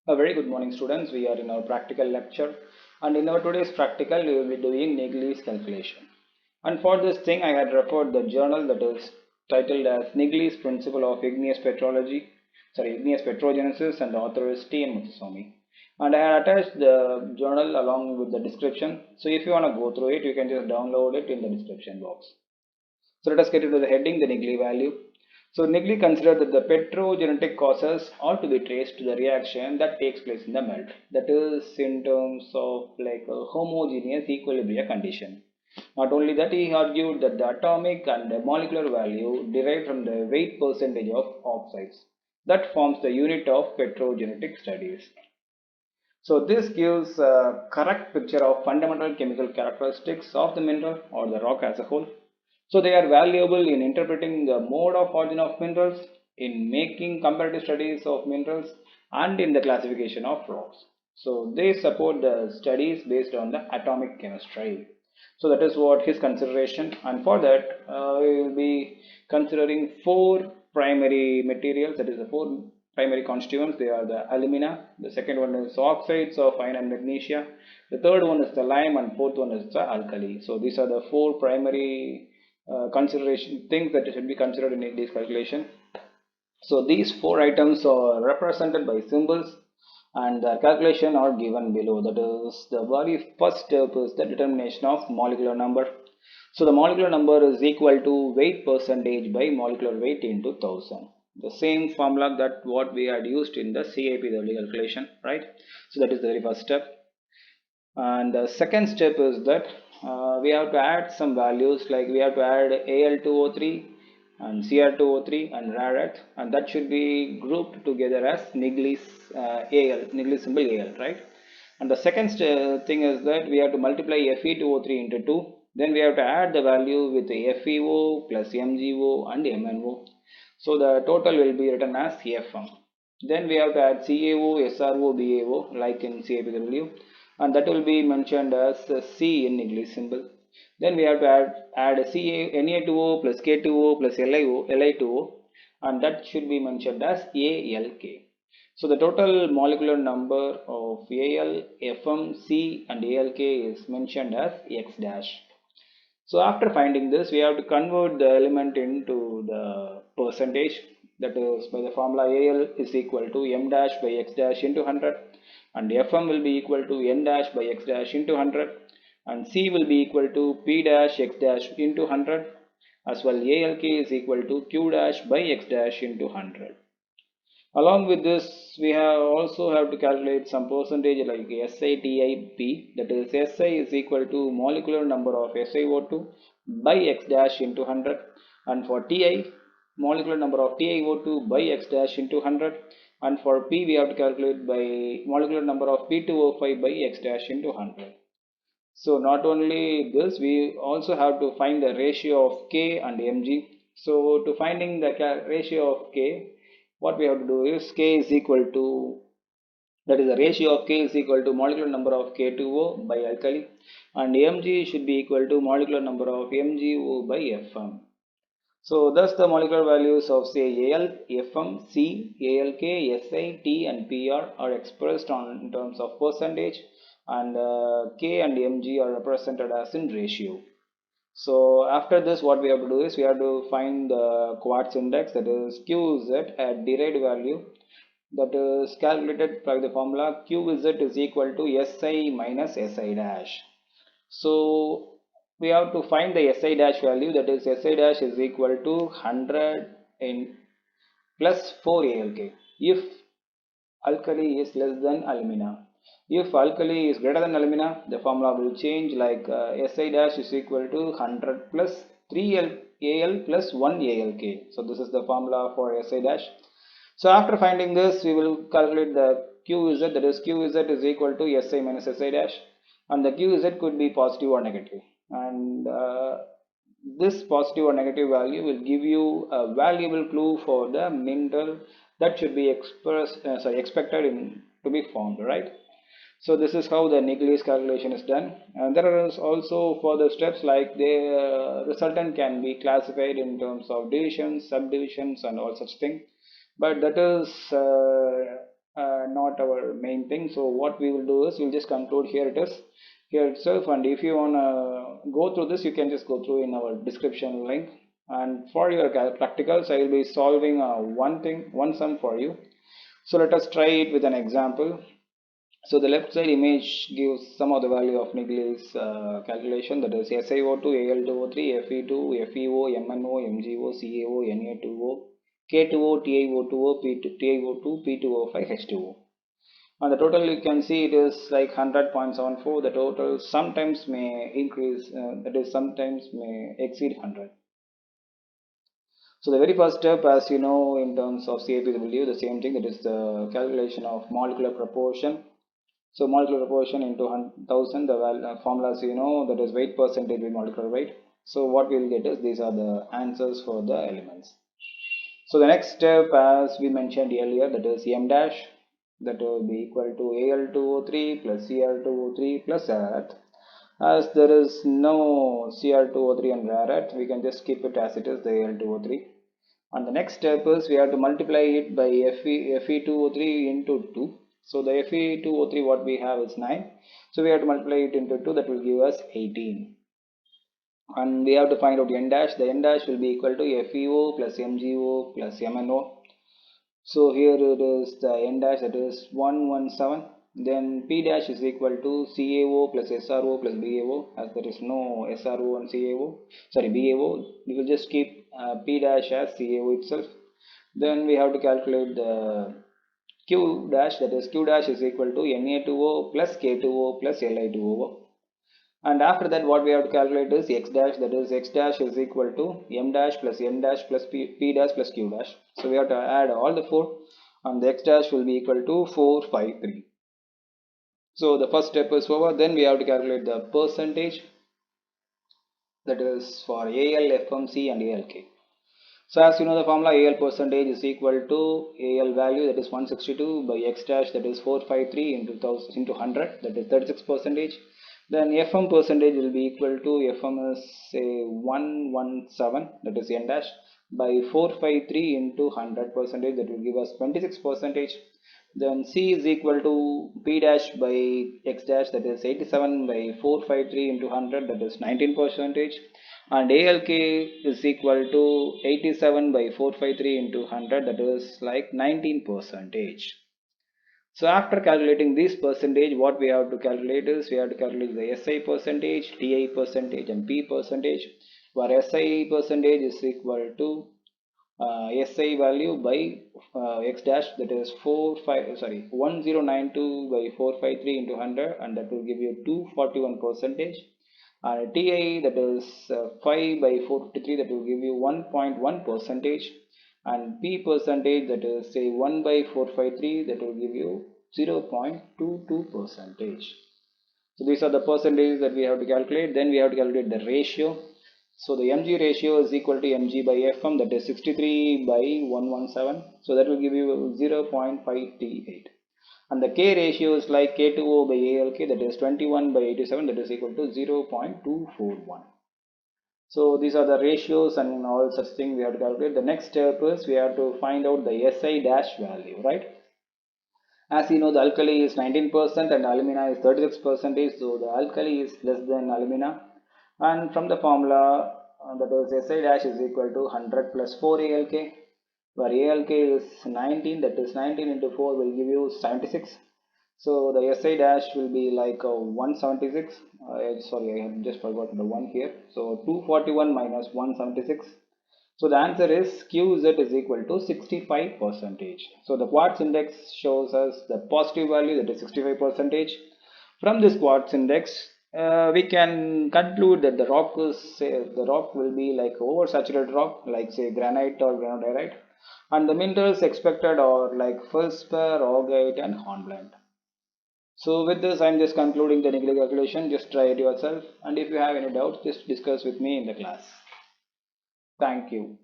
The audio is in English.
A very good morning, students. We are in our practical lecture, and in our today's practical, we will be doing Niggles calculation. And for this thing, I had referred the journal that is titled as Niggles Principle of Igneous Petrology, Igneous Petrogenesis, and the author is T. M. Muthuswamy. And I had attached the journal along with the description. So if you want to go through it, you can just download it in the description box. So let us get into the heading, the Niggli value. So Niggli considered that the petrogenetic causes are to be traced to the reaction that takes place in the melt. That is in terms of like a homogeneous equilibrium condition. Not only that, he argued that the atomic and the molecular value derived from the weight percentage of oxides. That forms the unit of petrogenetic studies. So this gives a correct picture of fundamental chemical characteristics of the mineral or the rock as a whole. So they are valuable in interpreting the mode of origin of minerals, in making comparative studies of minerals, and in the classification of rocks. So they support the studies based on the atomic chemistry. So that is what his consideration, and for that we will be considering four primary materials. That is the four primary constituents. They are the alumina. The second one is oxides of iron and magnesia. The third one is the lime, and fourth one is the alkali. So these are the four primary consideration things that should be considered in this calculation. So these four items are represented by symbols and the calculation are given below. That is, the very first step is the determination of molecular number. So the molecular number is equal to weight percentage by molecular weight into 1000. The same formula that what we had used in the CAP, the early calculation, right? So that is the very first step. And the second step is that we have to add some values, like we have to add Al2O3 and Cr2O3 and rare earth, and that should be grouped together as Niggles Al, Niggles symbol Al, right? And the second thing is that we have to multiply Fe2O3 into 2. Then we have to add the value with the FeO plus MgO and MnO. So the total will be written as Fm. Then we have to add CaO, SRO, BaO like in CaPW, and that will be mentioned as C in English symbol. Then we have to add Na2O plus K2O plus Li2O, and that should be mentioned as ALK. So the total molecular number of Al, Fm, C and ALK is mentioned as X dash. So after finding this, we have to convert the element into the percentage. That is by the formula Al is equal to m dash by x dash into 100, and Fm will be equal to n dash by x dash into 100, and C will be equal to p dash x dash into 100, as well Alk is equal to q dash by x dash into 100. Along with this, we have also have to calculate some percentage like SITIP, that is Si is equal to molecular number of SiO2 by x dash into 100, and for Ti, molecular number of TiO2 by x dash into 100, and for P we have to calculate by molecular number of P2O5 by x dash into 100. So not only this, we also have to find the ratio of K and Mg. So to finding the ratio of K, what we have to do is K is equal to, that is the ratio of K is equal to molecular number of K2O by alkali, and Mg should be equal to molecular number of MgO by Fm. So thus the molecular values of say Al, Fm, C, Alk, Si, T and Pr are expressed in terms of percentage, and K and Mg are represented as in ratio. So after this, what we have to do is we have to find the quartz index, that is Qz at derived value, that is calculated by the formula Qz is equal to Si minus Si dash. So we have to find the Si dash value, that is Si dash is equal to 100 in plus 4 ALK if alkali is less than alumina. If alkali is greater than alumina, the formula will change, like Si dash is equal to 100 plus 3 Al plus 1 ALK. So this is the formula for Si dash. So after finding this, we will calculate the Qz, that is Qz is equal to Si minus Si dash, and the Qz could be positive or negative. And this positive or negative value will give you a valuable clue for the mineral that should be expected to be formed, right? So this is how the Niggles calculation is done, and there is also further steps, like the resultant can be classified in terms of divisions, subdivisions and all such things, but that is not not our main thing. So what we will do is we'll just conclude here it is here itself, and if you want to go through this, you can just go through in our description link. And for your practicals, I will be solving one sum for you. So let us try it with an example. So the left side image gives some of the value of Niggles calculation, that is SiO2, Al2O3, Fe2, FeO, MnO, MgO, CaO, Na2O, K2O, TiO2O, TiO2, P2O5, H2O. And the total you can see it is like 100.74. The total sometimes may increase, that is sometimes may exceed 100. So the very first step, as you know, in terms of CAPW, the same thing, that is the calculation of molecular proportion. So molecular proportion into 1000, the formulas you know, that is weight percentage with molecular weight. So what we will get is these are the answers for the elements. So the next step, as we mentioned earlier, that is M dash, that will be equal to Al2O3 plus Cl2O3 plus rare earth. As there is no Cl2O3 and rare earth, we can just keep it as it is, the Al2O3. And the next step is we have to multiply it by Fe2O3 into 2. So the Fe2O3 what we have is 9. So we have to multiply it into 2, that will give us 18. And we have to find out N dash. The N dash will be equal to FeO plus MgO plus MnO. So here it is the N dash, that is 117. Then P dash is equal to CaO plus SRO plus BaO. As there is no SRO and BaO, we will just keep P dash as CaO itself. Then we have to calculate the Q dash, that is Q dash is equal to Na2O plus K2O plus Li2O. And after that what we have to calculate is X dash, that is X dash is equal to M dash plus N dash plus P dash plus Q dash. So we have to add all the four, and the X dash will be equal to 453. So the first step is over. Then we have to calculate the percentage, that is for AL, FMC and ALK. So as you know the formula, AL percentage is equal to AL value, that is 162 by X dash, that is 453 into 100, that is 36 percentage. Then FM percentage will be equal to, FM is say 117, that is N dash, by 453 into 100 percentage, that will give us 26 percentage. Then C is equal to P dash by X dash, that is 87 by 453 into 100, that is 19 percentage. And ALK is equal to 87 by 453 into 100, that is like 19 percentage. So after calculating this percentage, what we have to calculate is we have to calculate the SI percentage, TI percentage and P percentage, where SI percentage is equal to SI value by X dash, that is 1092 by 453 into 100, and that will give you 241 percentage. And TI, that is 5 by 453, that will give you 1.1 percentage. And P percentage, that is say 1 by 453, that will give you 0.22 percentage. So these are the percentages that we have to calculate. Then we have to calculate the ratio. So the Mg ratio is equal to Mg by Fm, that is 63 by 117. So that will give you 0.538. And the K ratio is like K2O by ALK, that is 21 by 87, that is equal to 0.241. So these are the ratios and all such things we have to calculate. The next step is we have to find out the SI dash value, right? As you know, the alkali is 19% and alumina is 36%. So the alkali is less than alumina. And from the formula, that is SI dash is equal to 100 plus 4 ALK, where ALK is 19, that is 19 into 4 will give you 76. So the SI dash will be like 176. Sorry, I have just forgotten the 1 here. So 241 minus 176. So the answer is QZ is equal to 65 percentage. So the quartz index shows us the positive value, that is 65 percentage. From this quartz index, we can conclude that the rock will be like oversaturated rock, like say granite or granodiorite, and the minerals expected are like feldspar, augite and hornblende. So with this, I am just concluding the Niggles calculation. Just try it yourself, and if you have any doubts, just discuss with me in the class. Thank you.